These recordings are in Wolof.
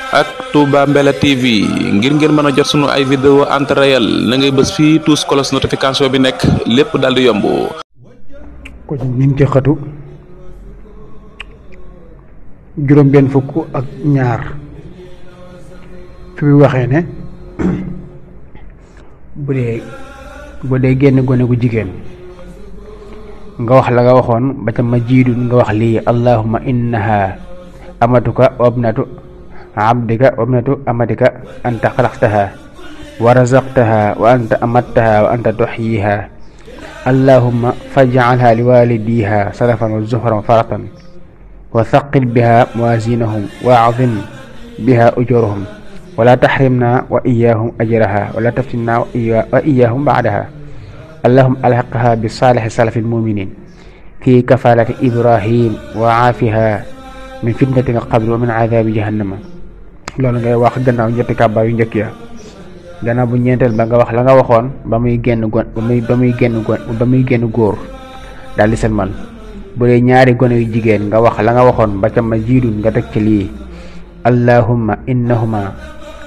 ak Touba Mbella TV ngir ngeen mën a jot sunu ay vidéo en temps réel na ngay bës fii tous cloche notification bi nekk lépp daal di yomb. ko ñu ngi ci xatu juróom benn fukk ak ñaar fi mu waxee ne bu dee génn gone gu jigéen nga wax la nga waxoon ba ca ma jiidun nga wax lii allahumma innaha amatuka wabnatu abdika wabnatu amatika anta xalaqtaha wa razaqtaha wa anta amattaha wa anta tuhyiha allahumma faj'alha liwalidiha salafan wa zuhran wa faratan wa thaqil biha mawazinahum wa a'zim biha ujurahum wa la tahrimna wa iyyahum ajraha wa la taftinna wa iyyahum ba'daha allahumma alhiqha bi salihi salafil mu'minin fi kafalati ibrahim wa aafiha min fitnati al-qabri wa min adhabi jahannama. loolu ngay wax gannaaw ñetti kàbbaar yu njëkk ya gannaaw bu ñeenteel ba nga wax la nga waxoon ba muy génn góor daal di selmal. bu dee ñaari gone yu jigéen nga wax la nga waxoon ba ca ma jiidun nga teg ci lii allahumma innahuma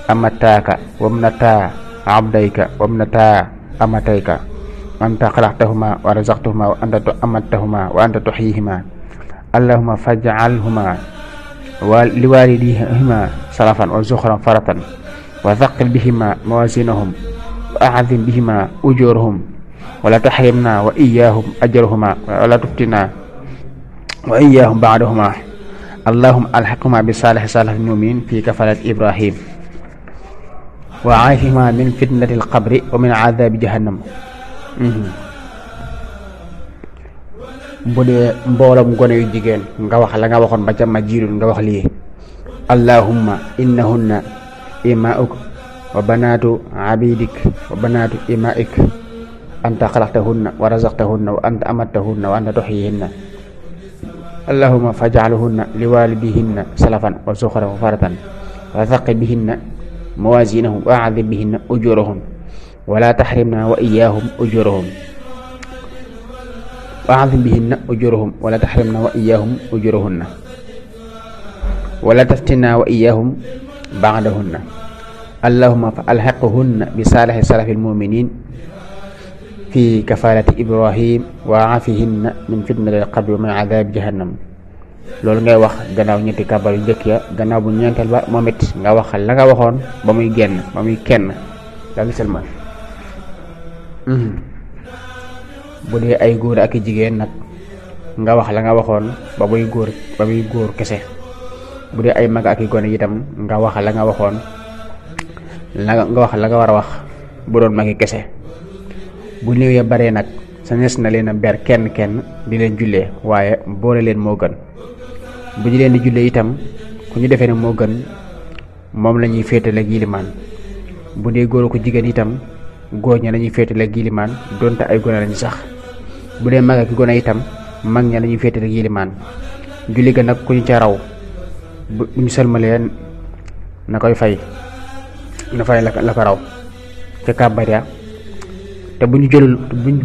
amataaka wabnata abdayka wabnata amatayka anta xalaqtahuma wa razaqtahuma wa anta amattahuma wa anta tuhyihima allahumma faj'alhuma wa liwalidihima salafan wa zukhran faratan wa thaqil bihima mawazinahum wa a'zim bihima ujurahum wa la tahrimna wa iyyahum ajrahuma wa la tuftina wa iyyahum ba'dahuma allahumma alhiqhuma bi salihi salafil mu'minin fi kafalat ibrahim wa aafihima min fitnati al-qabri wa min adhabi jahannam. bu dee mbooloom gone yu jigéen nga wax la nga waxoon ba ca ma jiidun nga wax lii allahumma innahunna imaa'uk wa banaatu abidik wa banaatu imaa'ik anta xalaqtahunna wa razaqtahunna wa anta amattahunna wa anta tuhyihinna allahumma faj'alhunna liwalidihinna salafan wa zukhran wa faratan wa thaqil bihinna mawazinahum wa a'zim bihinna ujurahum wa la tahrimna wa iyyahum ujurahum وأعظم بهن أجورهم ولا تحرمنا وإياهم أجورهن ولا تفتنا وإياهم بعدهن اللهم فألحقهن بصالح سلف المؤمنين في كفالة إبراهيم وعافهن من فتنة القبر ومن عذاب جهنم. loolu ngay wax gannaaw ñetti kàbbar yu njëkk ya gannaaw bu ñeenteel ba moom it nga wax la nga waxoon ba muy kenn daal di selmal. bu dee ay góor ak i jigéen nag nga wax la nga waxoon ba muy góor kese. bu dee ay mag ak i gone itam nga wax la nga waxoon nga wax la nga war a wax bu doon magi kese. bu néew ya baree nag sa nees na leen a ber kenn di leen jullee waaye boole leen moo gën. bu ñu leen di jullee itam ku ñu defee ne moo gën moom la ñuy féetale gilimaan. bu dee góor ko jigéen itam góor ña lañuy féetale gilimaan donte ay gone lañu sax. bu dee mag ak gone itam mag ña lañuy féetale gilimaan. julli ga nag ku ñu ca raw bu ñu sëlmalee na koy fay la ko raw ca kàbbar ya te bu ñu jëlul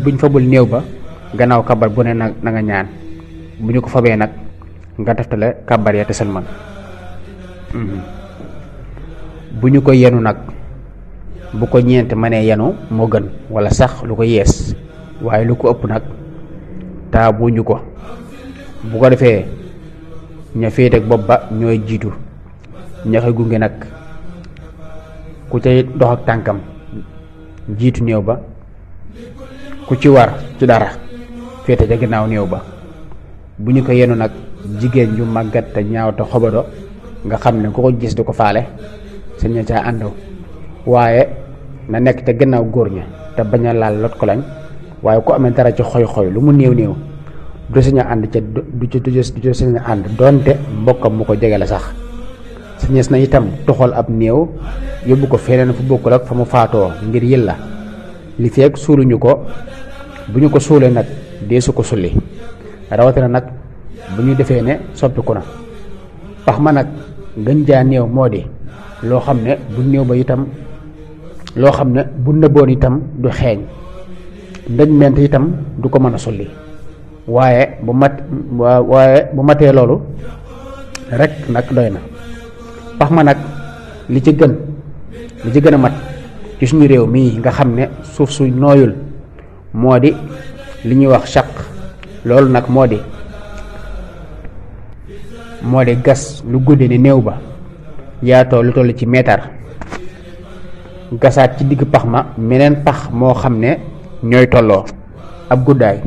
buñ fabul néew ba gannaaw kàbbar bu ne na nga ñaan. bu ñu ko fabee nag nga deftale kàbbar ya te sëlmal. bu ñu ko yenu nag bu ko ñeent mënee yenu moo gën wala sax lu ko yees waaye lu ko ëpp nag taabuñu ko. bu ko defee ña féete ak bopp ba ñooy jiitu ña koy gunge nag ku cay dox ak tànkam jiitu néew ba ku ci war ci dara féete ca gannaaw néew ba. bu ñu ko yenu nag jigéen ju màggat te ñaaw te xobado nga xam ne ku ko gis du ko faale sa ña caa àndaw waaye na nekk te gannaaw góor ña te bañ a laal lot ko lañ. waaye ku amee dara ci xoy lu mu néew du sañ a ànd ca du sañ a ànd donte mbokkam mu ko jege la sax. sañees na itam toxal ab néew yóbbu ko feneen fu bokkul ak fa mu faatoo ngir yëlla li feek suuluñu ko. bu ñu ko suulee nag deesu ko sulli rawatina nag bu ñu defee ne soppiku na. pax ma nag gën jaa néew moo di loo xam ne bu néew ba itam loo xam ne bu nëbboon itam du xeeñ. ndëj ment itam du ko mën a sulli waaye bu matee loolu rek nag doy na. pax ma nag li ci gën a mat ci suñu réew mii nga xam ne suuf su nooyul moo di li ñuy wax chaq. loolu nag moo di gas lu guddi ni néew ba yaatoo lu toll ci meetar, gasaat ci digg pax ma meneen pax moo xam ne ñooy tolloo ab guddaay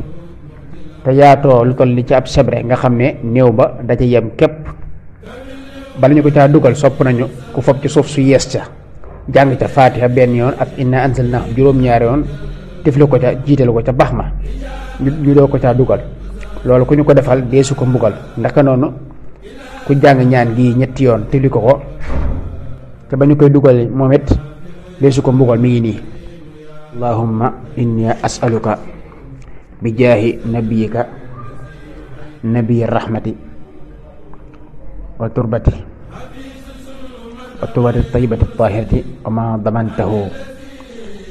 te yaatoo lu toll ni ci ab sebre nga xam ne néew ba da ca yem képp. bala ñu ko caa dugal sopp nañu ku fob ci suuf su yees ca jàng ca faatiha benn yoon ak inna anzalnahu juróom-ñaari yoon tifli ko ca jiital ko ca pax ma ñu doo ko caa dugal. loolu ku ñu ko defal deesu ko mbugal. ndaka noonu ku jàng ñaan gi ñetti yoon tifli ko te ba ñu koy dugal moom it deesu ko mbugal. mi ngi nii: allahumma inni as'aluka bi jaahi nabiyika nabiyi rahmati wa turbati tayyibati tahirati wa ma damantahu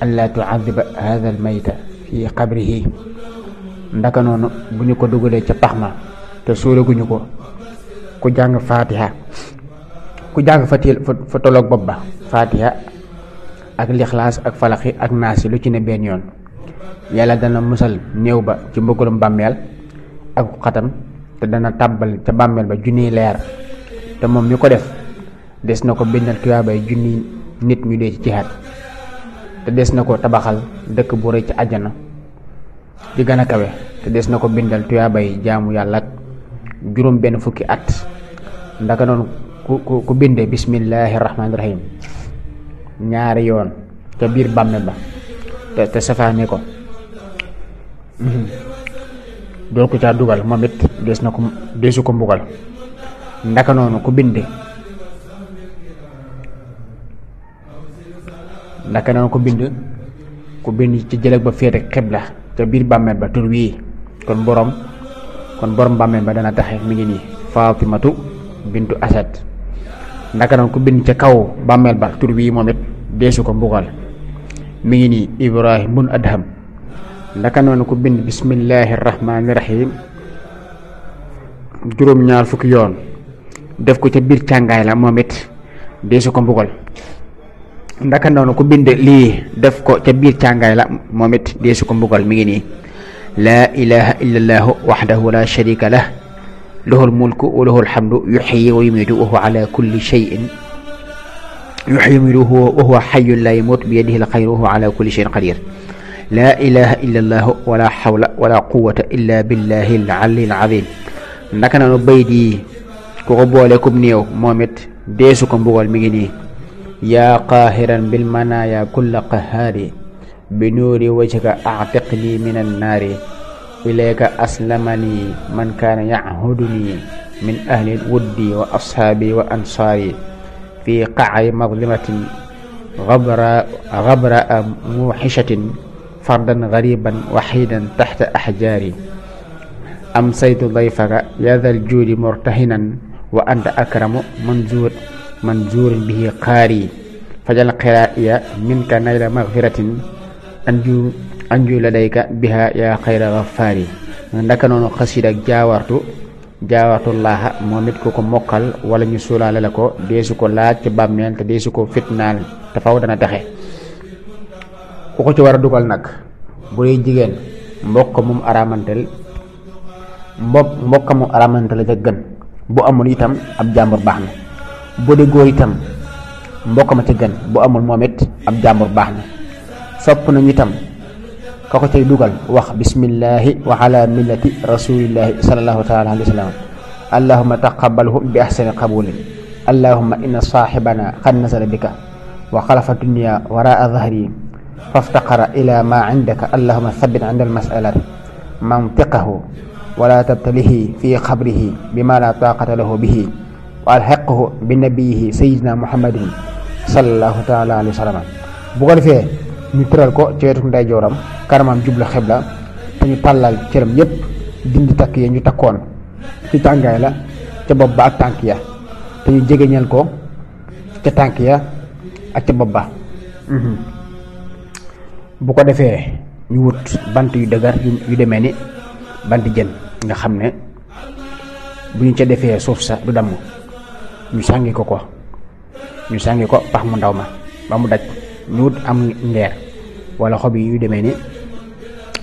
alla tu'adhiba hadha al-mayta fi qabrihi. ndaka noonu bu ñu ko dugalee ca pax ma te suulaguñu ko, ku jàng fatiha fa tolloog bopp ba fatiha ak lixlaas ak falaxi ak naasi lu ci ne benn yoon, yàlla dana musal néew ba ci mbëggalum bàmmeel ak xatam te dana tàbbal ca bàmmeel ba junniy leer. te moom mi ko def des na ko bindal tuyaabay junni nit ñu dee ci jihaad, te des na ko tabaxal dëkk bu rëy ci àjjana di gën a kawe, te des na ko bindal tuyaabay jaamu yàlla ak juróom benn fukki at. ndaka noonu ku binde bismillahi rahmaani rahim ñaari yoon ca biir bàmmeel ba te safaane ko dool ko caa dugal moom it deesu ko mbugal. ndaka noonu ku bind ci jëleg ba féete xibla ca biir bàmmeel ba tur wii kon borom bàmmeel ba dana taxe. mi ngi nii: Fatimatu bintu Asad. ndaka noonu ku bind ca kaw bàmmeel ba tur wii moom it deesu ko mbugal. mi ngi nii: Ibrahim bun Adham. ndaka noonu ku bind bismillahi rahmaani rahim juróom-ñaar fukki yoon def ko ca biir càngaay la moom it deesu ko mbugal. ndaka noonu ku bind lii def ko ca biir càngaay la moom it deesu ko mbugal. mi ngi nii: laa ilaha illa allahu wahdahu la sharika lah lahul mulku wa lahul hamdu yuhyi wa yumiitu wa huwa ala kulli shay'in wa huwa hayyun la yamut bi yadihi al-khayru wa huwa ala kulli shay'in qadir. laa ilaha illa allahu wala hawla wala quwwata illa billahi al-'aliyyil 'azim. ndaka noonu bay di ku ko boole kum néew moom it deesu ko mbugal. mi ngi nii: yaa qaahiran bil manaaya kulla qahaari bi nuuri wajhika a'tiqni min annaari ilayka aslamani man kaana ya'huduni min ahli wuddi wa ashaabi wa ansaari fi qa'i mazlimatin ghabra muhishatin fardan ghariban wahidan tahta ahjaari amsaytu dayfaka ya dhal juudi murtahinan wa anta akramu manzuurin bihi qaari fajal qiraa'iya minka nayla maghfiratin anju ladayka biha ya xayra ghafaari. ndaka noonu xasida ak jaawartu laaha moom it ku ko mokkal wala ñu suulaale la ko deesu ko laaj ci bàmmeel te deesu ko fitnaal te faw dana taxe. ku ko ci war a dugal nag bu dee jigéen mbokk mu aramantel la ca gën. bu amul itam ab jàmbur baax na. bu dee góor itam mbokk ma ca gën. bu amul moom it ab jàmbur baax na. sopp nañu itam ka ko cay dugal wax bismillahi wa ala millati rasulillahi sallallahu taala alayhi wa sallam allahumma taqabbalhu bi ahsani qabulin allahumma inna sahibana qad nazala bika wa xalafa dunya waraa dhahri faftaqara ila ma indaka allahumma thabbit inda almas'alati mantiqahu wala tabtalihi fi qabrihi bima la taqata lahu bihi wa alhiqhu bi nabiyihi sayyidina muhammadin sallallahu taala alayhi wa sallam. bu ko defee ñu tëral ko ci wetu ndeyjooram, kanamam jublu xibla, te ñu tàllal cëram yépp dindi takk ya ñu takkoon ci tàngaay la ca bopp ba ak tànk ya, te ñu jegeñal ko ca tànk ya ak ca bopp ba. bu ko defee ñu wut bant yu dëgër yu demee ni bant jën nga xam ne bu ñu ca defee suuf sa du damm, ñu sàngi ko ñu sàngi ko pax mu ndaw ma ba mu daj, ñu wut am ngeer wala xob yi yu demee ni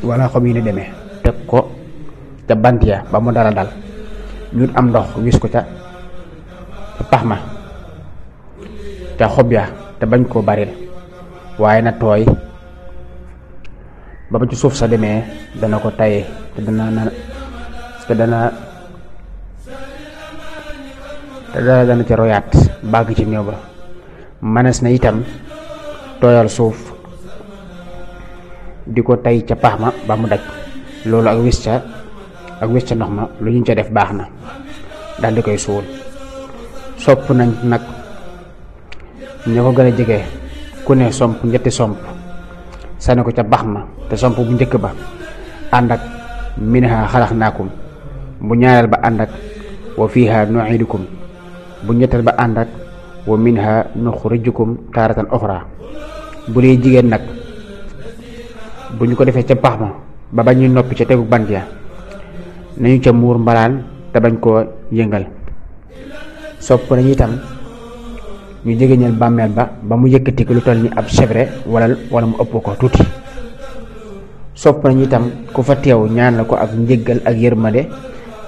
wala xob yi ni demee teg ko ca bant ya ba mu dala dal, ñu wut am ndox wis ko ca pax ma ca xob ya te bañ koo baril waaye na tooy ba ci suuf sa demee dana ko taye te dana ca royaat bàgg ci néew ba. manes na itam tooyal suuf di ko tay ca pax ma ba mu daj, loolu ak wis ca ndox ma lu ñu ca def baax na, daal di koy suul. sopp nañ nag ña ko gën a jege ku ne somp ñetti somp sànni ko ca pax ma, te somp bu njëkk ba ànd ak minha xalaxnaakum, bu ñaareel ba ànd ak wa fiha nu'idukum, bu ñetteel ba ànd ak wa minha nuxrijukum taaratan uxra. bu dee jigéen nag bu ñu ko defee ca pax ma ba ba ñuy noppi ca tegu bant ya nañu ca muur mbalaan te bañ koo yëngal. sopp nañu itam ñu jegeñal bàmmeel ba mu yëkkati ko lu toll ni ab chèvre wala mu ëpp ko tuuti. sopp nañu itam ku fa teew ñaan la ko ak njëggal ak yërmande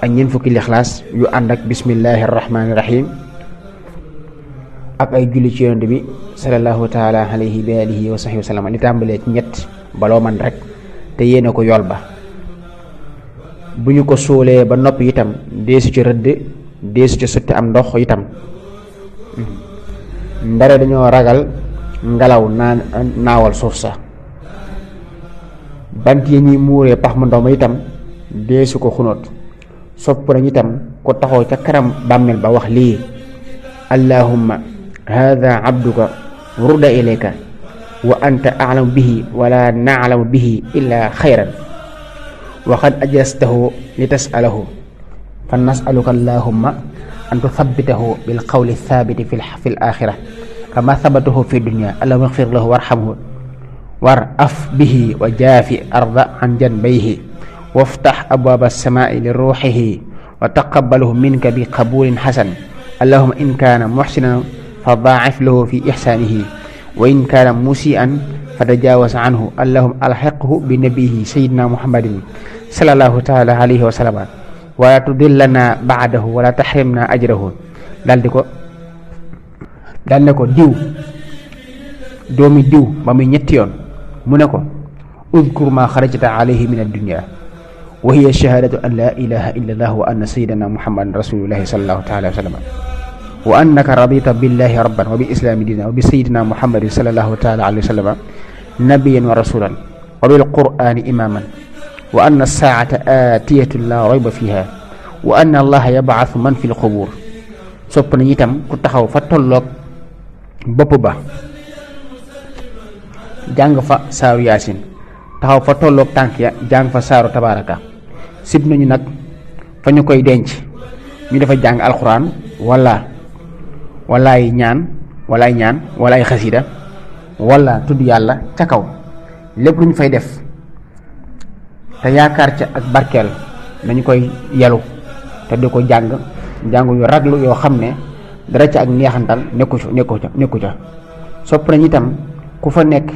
ak ñeent fukki lixlaas yu ànd ak bismillahi rahmaani rahim ak ay julli ci yonent bi sallallahu taala alayhi bi alihi wa sahbihi wa sallam, li tàmbalee ci ñett baloo man rek te yéene ko yool ba. bu ñu ko suulee ba noppi itam deesu ci rëdd, deesu ci sotti am ndox itam, ndare dañoo ragal ngelaw naawal suuf sa. bant yi ñuy muuree pax mu ndaw ma itam deesu ko xunóot. sopp nañ itam ko taxaw ca kanam bàmmeel ba wax lii: allahumma hada abduka rudda ilayka wa anta a'lamu bihi wala na'lamu bihi illa xayran wa qad ajastahu li tas'alahu fa nas'aluka allahumma an tuthabbitahu bil qawli thabiti fil akhirah kama thabatahu fi dunya allahumma ighfir lahu warhamhu war'af bihi wa jaafi arda an janbayhi waftax abwaaba as-samaa'i li ruuxihi wa taqabbalhu minka bi qabuulin hasan allahumma in kaana muhsinan fa daa'if lahu fi ihsaanihi wa in kaana musii'an fa tajaawaz anhu allahumma alhiqhu bi nabiyhi sayyidina muhammadin sallallahu taala alayhi wa sallam wa la tudillana ba'dahu wa la tahrimna ajrahu. daal ne ko diw doomi diw ba muy ñetti yoon mu ne ko udkur ma xarajta alayhi min ad-dunya wa hiya shahadatu an la ilaha illa allah wa anna sayyidina muhammadan rasulullahi sallallahu taala wa sallam wa annaka radita billahi rabban wa bi islami diina wa bi sayyidina muhammadin sallallahu taala alayhi wa sallam nabiyyan wa rasulan wa bil qur'ani imaman wa anna as-saa'ata aatiyatun la rayba fiha wa anna allaha yab'athu man fil qubur. sopp nañu itam ku taxaw fa tolloog bopp ba jàng fa saaru yaasin, taxaw fa tolloog tànk ya jàng fa saaru tabaraka. sib nañu nag fa ñu koy denc ñu dafa jàng alxuraan wala ay ñaan wala ay xasida wala tudd yàlla ca kaw. lépp lu ñu fay def te yaakaar ca ak barkeel nañu koy yalu te di ko jàng yu raglu yoo xam ne dara ca ak neexantal nekku ca. sopp nañu itam ku fa nekk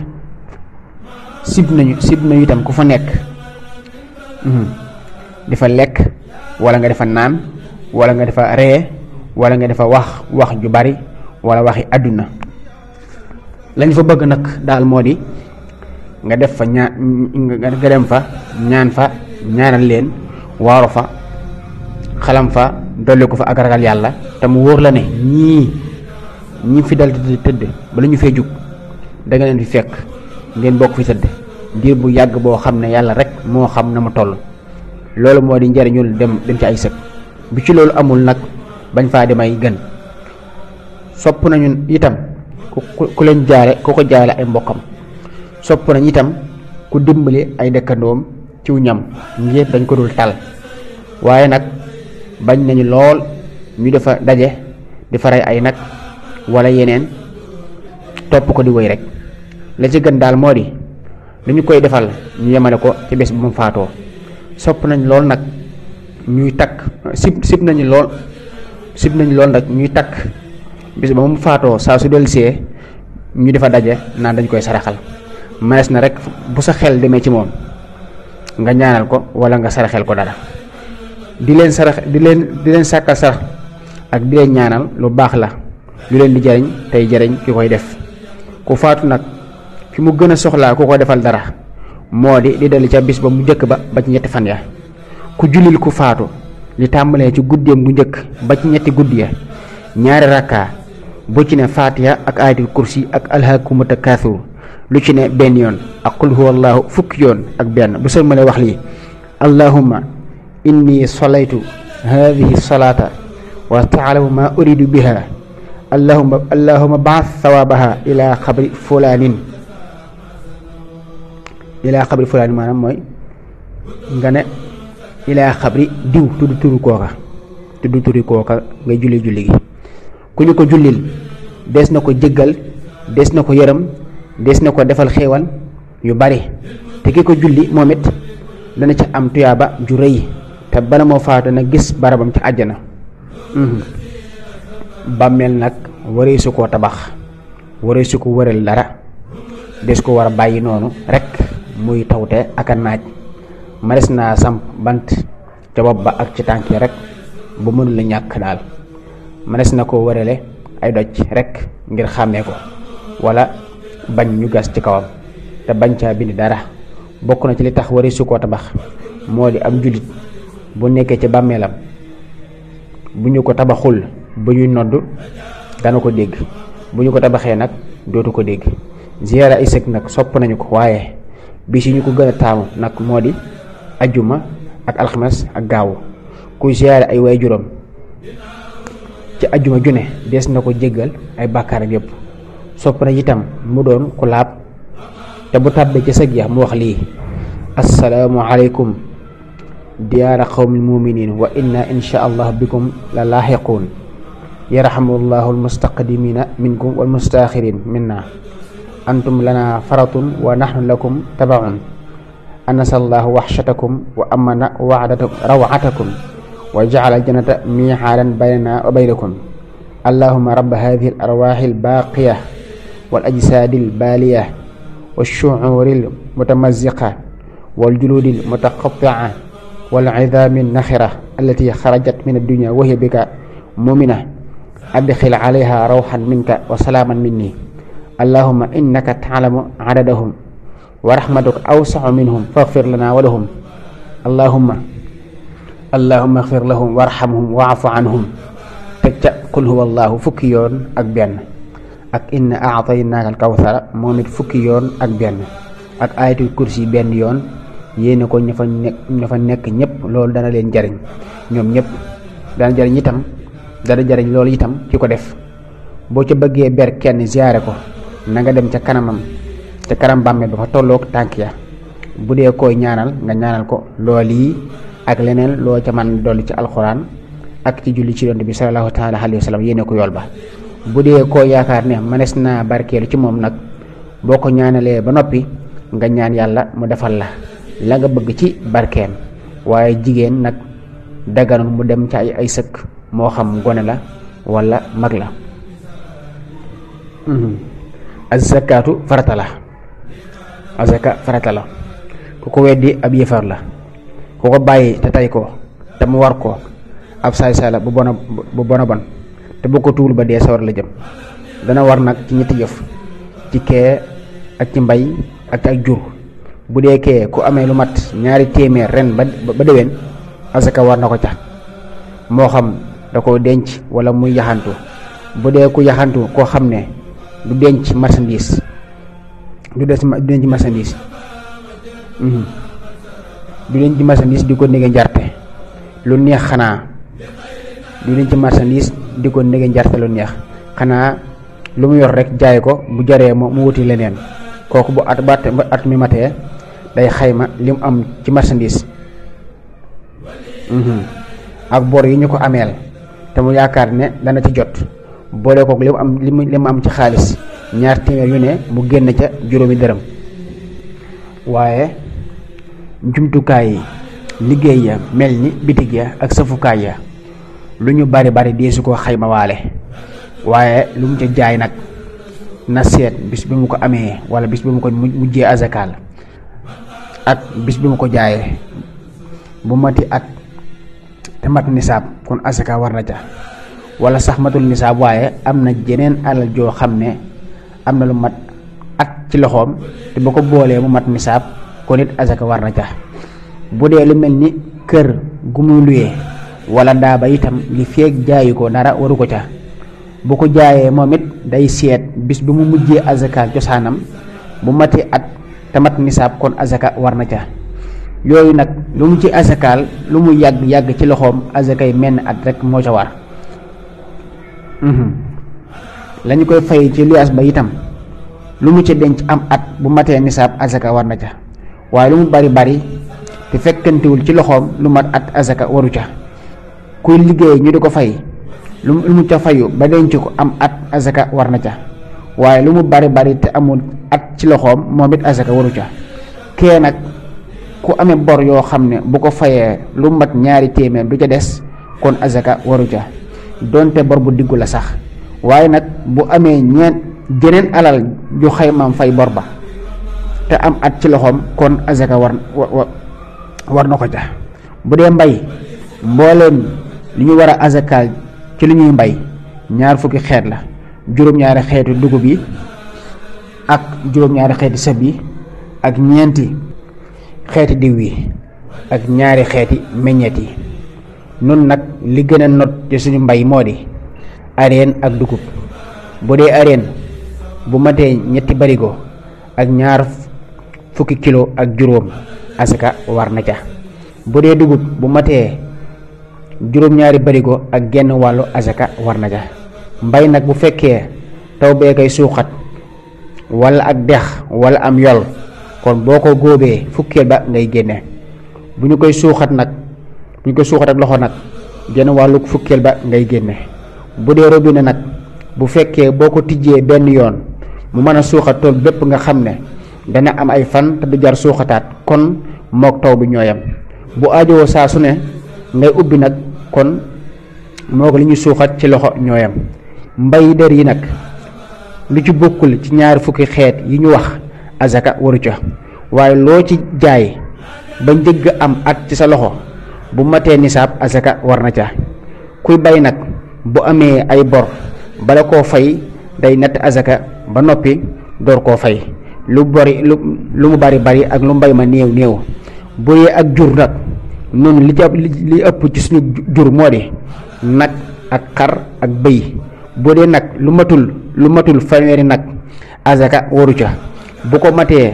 sib nañu itam ku fa nekk di fa lekk wala nga defa naan wala nga defa ree wala nga defa wax ju bari wala waxi àdduna. lañ fa bëgg nag daal moo di nga def fa nga dem fa ñaan fa ñaanal leen, waaru fa xalam fa dolli ko fa ak ragal yàlla te mu wóor la ne ñii fi dal di tëdd bala ñu fee jug da nga leen fi fekk ngeen bokk fi tëdd diir bu yàgg boo xam ne yàlla rek moo xam na mu toll. loolu moo di njariñul dem ci ay sëg. bu ci loolu amul nag bañ faa demay gën. sopp nañu itam ku leen jaale ku ko jaale ay mbokkam. sopp nañu itam ku dimbali ay dëkkandoom ciw ñam ngir dañ ko dul tal, waaye nag bañ nañu lool ñu defa daje di fa rey ay nag wala yeneen topp ko di wéy rek. la ci gën daal moo di dañu koy defal ñu yemale ko ci bés bu mu faatoo. sopp nañ lool nag ñuy takk sib nañu lool nag ñuy takk bis ba mu faatoo saa su dellusee ñu defa daje naan dañ koy saraxal. manees na rek bu sa xel demee ci moom nga ñaanal ko wala nga saraxel ko dara. di leen sàkkal sarax ak di leen ñaanal lu baax la lu leen di jariñ tey jariñ ki koy def. ku faatu nag fi mu gën a soxlaa ku ko defal dara moo di dali ca bis ba mu njëkk ba ci ñetti fan ya. ku jullil ku faatu li tàmbalee ci guddeem bu njëkk ba ci ñetti guddi ya ñaari rakkaa bu ci ne faatiha ak ayatul kursi ak alhaakumu takaasur lu ci ne benn yoon ak qul huwallahu fukki yoon ak benn bu sëlmalee wax lii allahumma inni salaytu hadhihi salata wa taalamu ma uridu biha allahumma ba'ath thawabaha ila xabri fulaanin maanaam mooy nga ne ila xabri diw tudd turi kooka ngay julli gi ku ñu ko jullil des na ko jéggal des na ko yërëm des na ko defal xéewal yu bari te ki ko julli moom it dana ci am tuyaaba ju rëy te bala moo faatu na gis barabam ci àjjana. bàmmeel nag waree su koo tabax waree su ko wëral dara des ko war a bàyyi noonu rek muy tawte ak a naaj manes naa samp bant ca bopp ba ak ci tànk yi rek bu mënul la ñàkk daal manes na ko wërale ay doj rek ngir xàmmee ko wala bañ ñu gas ci kawam te bañ caa bind dara. bokk na ci li tax waree su koo tabax moo di am jullit bu nekkee ci bàmmeelam bu ñu ko tabaxul bu ñuy nodd dana ko dégg bu ñu ko tabaxee nag dootu ko dégg. ziyaara ay sëg nag sopp nañu ko waaye bis yi ñu ko gën a taamu nag moo di ajjuma ak alxames ak gaawu. kuy ziyaara ay waajuram ci ajjuma june des na ko jéggal ay bàkkaaram yépp. sopp na itam mu doon ku laab te bu tàbbee ci sëg ya mu wax lii assalaamu aleykum diyaara qawmil muminin wa inna insha allah bikum la laaxiquun yarhamullahu almustaqdimina minkum walmustaaxirin minna antum lana faratun wa nahnu lakum tabaun anasallahu waxshatakum wa amana rawatakum wa jacala aljannata miixaalan baynana wa baynakum allahuma rabba hadihi al arwaaxi albaaqiya wal ajsaadi albaaliya والشعور المتمزقة والجلود المتقطعة والعظام النخرة التي خرجت من الدنيا وهي بك مؤمنة أدخل عليها روحا منك وسلاما مني اللهم إنك تعلم عددهم ورحمتك أوسع منهم فاغفر لنا ولهم اللهم اغفر لهم وارحمهم واعف عنهم تجا قل هو الله fukki yoon ak benn ak inna a'taynaaka al-kawsara moom it fukki yoon ak benn ak ayatul kursi benn yoon yéene ko ña fa nekk ñëpp loolu dana leen jariñ ñoom ñëpp dana jariñ itam dana jariñ loolu itam ci ko def. boo ca bëggee ber kenn ziyaare ko na nga dem ca kanam bàmmeel ba fa tolloog tànk ya bu dee koy ñaanal nga ñaanal ko lool yi ak leneen loo ca man dolli ci alxuraan ak ci julli ci yonent bi sallallahu taala alayhi wa sallam yéene ko yool ba. bu dee koo yaakaar ne mënees naa barkeelu ci moom nag boo ko ñaanalee ba noppi nga ñaan yàlla mu defal la nga bëgg ci barkeem. waaye jigéen nag daganul mu dem ci ay sëkk moo xam gone la wala mag la. azakaatu farata la. azaka farata la ku ko weddi ab yëfar la ku ko bàyyi te tay ko te mu war ko ab saay-saay la bu bona bon te boo ko tuul ba dee sawar la jëm. dana war nag ci ñetti yëf ci kee ak ci mbay ak ci ak jur. bu dee kee ku amee lu mat 200 ren ba déwén asaka war na ko ca moo xam da ko denc wala muy yaxantu. bu dee ku yaxantu koo xam ne du denc marchandise du denc marchandise di ko nege njarte lu neex xanaa du denc marchandise di ko nege njarte lu neex xanaa lu mu yor rek jaay ko bu jaree mu wuti leneen kooku bu at mi matee day xayma li mu am ci marchandise ak bor yi ñu ko ameel te mu yaakaar ne dana ci jot boole kook li mu am ci xaalis 200 yu ne mu génn ca juróomi dërëm. waaye jumtukaay yi liggéey ya mel ni bitig ya ak safukaay ya lu ñu bari deesu ko xayma waale waaye lu mu ca jaay nag na seet bis bi mu ko amee wala bis bi mu ko mujjee azakaal ak bis bi mu ko jaayee bu mati at te mat nisaab kon azaka war na ca, wala sax matul nisaab waaye am na jeneen alal joo xam ne am na lu mat at ci loxoom te ba ko boolee mu mat nisaab kon it azaka war na ca. bu dee lu mel ni kër gu muy luyee wala daaba itam li feeg jaayu ko dara waru ko ca. bu ko jaayee moom it day seet bis bi mu mujjee azakaal cosaanam bu matee at te mat nisaab kon azaka war na ca. yooyu nag lu mu ci azakaal lu mu yàgg ci loxoom azakay menn at rek moo ca war. lañu koy fay ci luyaas ba itam lu mu ci denc am at bu matee nisaab azaka war na ca, waaye lu mu bari te fekkantewul ci loxoom lu mat at azaka waru ca. kuy liggéey ñu di ko fay lu mu ca fayu ba denc ko am at azaka war na ca, waaye lu mu bari te amul at ci loxoom moom it azaka waru ca. kee nag ku amee bor yoo xam ne bu ko fayee lu mat 2 téeméer du ca des kon azaka waru ca donte bor bu diggu la sax, waaye nag bu amee jeneen alal ju xaymaam fay bor ba te am at ci loxoom kon azaka war na ko ca. bu dee mbay mbooleem li ñu war a azakaal ci li ñuy mbay 20 xeet la, juróom-ñaari xeetu dugub yi ak juróom-ñaari xeeti sëb yi ak 4 xeeti diw yi ak 2 xeeti meññeet yi. nun nag li gën a not ci suñu mbay moo di areen ak dugub. bu dee areen bu matee 3 barigo ak 20 kilo ak juróom asaka war na ca. bu dee dugub bu matee juróom-ñaari barigo ak genn wàllu asaka war na ca. mbay nag bu fekkee taw bee koy suuxat wala ak dex wala am yol kon boo ko góobee fukkeel ba ngay génne. bu ñu koy suuxat ak loxo nag genn wàllu fukkeel ba ngay génne. bu dee robinet nag bu fekkee boo ko tijjee benn yoon mu mën a suuxat tool bépp nga xam ne dana am ay fan te du jar suuxataat kon mook taw bi ñooyam. bu aajowoo saa su ne ngay ubbi nag kon mook li ñuy suuxat ci loxo ñooyam. mbay der yi nag lu ci bokkul ci 20 xeet yi ñu wax azaka waru ca, waaye loo ci jaay ba njëgg am at ci sa loxo bu matee nisaab azaka war na ca. kuy bay nag bu amee ay bor bala koo fay day natt azaka ba noppi door koo fay lu mu bari ak lu mbay ma néew. bu dee ak jur nag noonu li ëpp ci suñu jur moo di nag ak xar ak bëy. bu dee nag lu matul fanweeri nag azaka waru ca. bu ko matee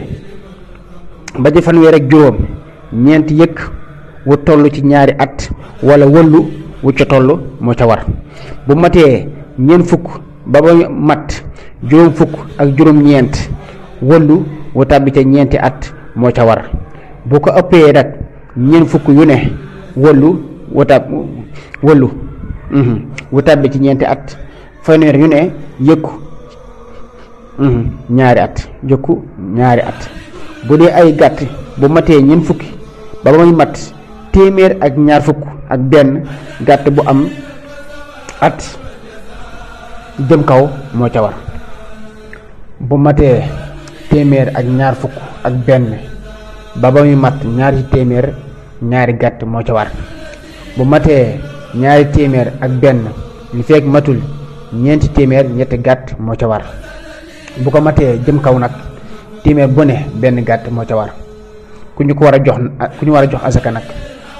ba ci fanweer ak juróom 4 yëkk wu toll ci 2 at wala wëllu wu ca toll moo ca war. bu matee 40 ba mat 40 ak juróom-ñeent wëllu wu tàbbi ca 4 at moo ca war. bu ko ëppee nag 40 yu ne wëllu wu tàbbi ci 4 at fanweer yu ne yëkku 2 at yëkku 2 at. bu dee ay gàtt bu matee 40 ba muy mat 120 ak benn gàtt bu am at jëm kaw moo ca war. bu matee 120 ak benn ba muy mat 2 téeméer 2 gàtt moo ca war. bu matee 2 téeméer ak benn li fekk matul 4 téeméer 2 gàtt moo ca war. bu ko matee jëm kaw nag téeméer bu ne benn gàtt moo ca war. ku ñu war a jox asaka nag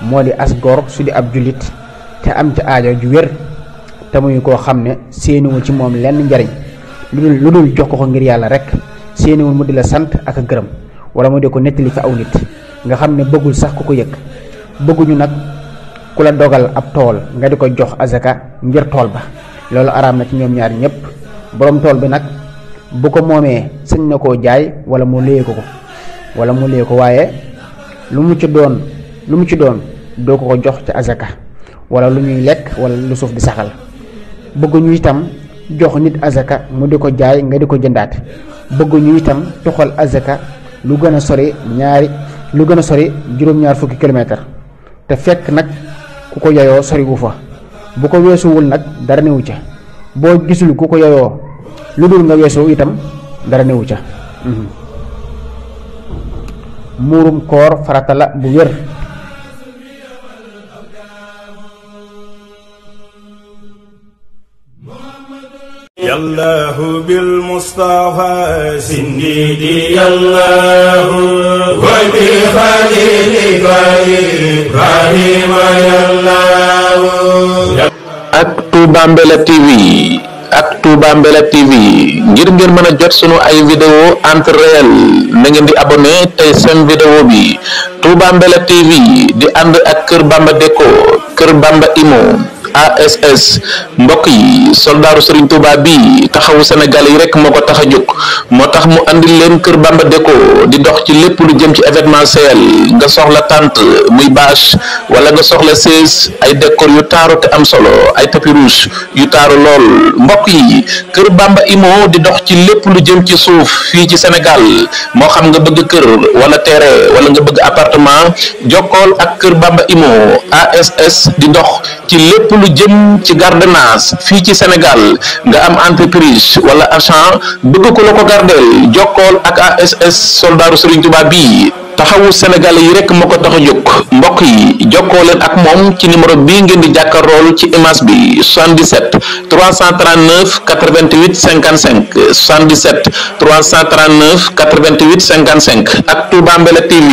moo di as góor su di ab jullit te am ca aajo ju wér te muy koo xam ne séeniwul ci moom lenn njariñ lu dul jox ko ngir yàlla rek, séeniwul mu di la sant ak a gërëm wala mu di ko nettali fa aw nit nga xam ne bëggul sax ku ko yëg. bëgguñu nag ku la dogal ab tool nga di ko jox asaka ngir tool ba, loolu araam na ci ñoom ñaar ñëpp. borom tool bi nag bu ko moomee sañ na koo jaay wala mu léye ko waaye lu mu ci doon doo ko jox ci azaka wala lu ñuy lekk wala lu suuf di saxal. bëgguñu itam jox nit azaka mu di ko jaay nga di ko jëndaat. bëgguñu itam toxal azaka lu gën a sori 20 kilomètre te fekk nag ku ko yayoo soriwu fa. bu ko weesuwul nag dara newu ca. boo gisul ku ko yeyoo lu dul nga weesoo itam dara newu ca. muurum koor farata la bu wér. yallahu bil mustafa sindidi yallahu wa bi khalilika ibrahima yallahu. ak Touba Mbella TV ngir ngeen mën a jot sunu ay vidéo en temps réel na ngeen di abonné tey seen vidéo bi. Touba Mbella TV di ànd ak Kër Bamba Déco Kër Bamba Imo ASS mbokk yi soldaaru Serigne Touba bi taxawu Sénégal yi rek moo ko tax a jóg moo tax mu andil leen Kër Bamba Déco di dox ci lépp lu jëm ci événementiel nga soxla tente muy bâche wala nga soxla chaise ay décor yu taaru te am solo ay tapis rouge yu taaru lool mbokk yi Kër Bamba Imo di dox ci lépp lu jëm ci suuf fii ci Sénégal moo xam nga bëgg kër wala terrain wala nga bëgg appartement jokkool ak Kër Bamba Imo ASS di dox ci lépp lu jëm ci gardenage fii ci Sénégal nga am entreprise wala agent bëgg ko la ko gardeel jokkool ak ASS soldaaru Serigne Touba bii taxawu Sénégalais yi rek moo ko tax a jóg mbokk yi jokkoo leen ak moom ci numéro bii ngeen di jàkkaarlool ci image bi 77 339 88 55 77 339 88 55 ak Touba Mbella TV.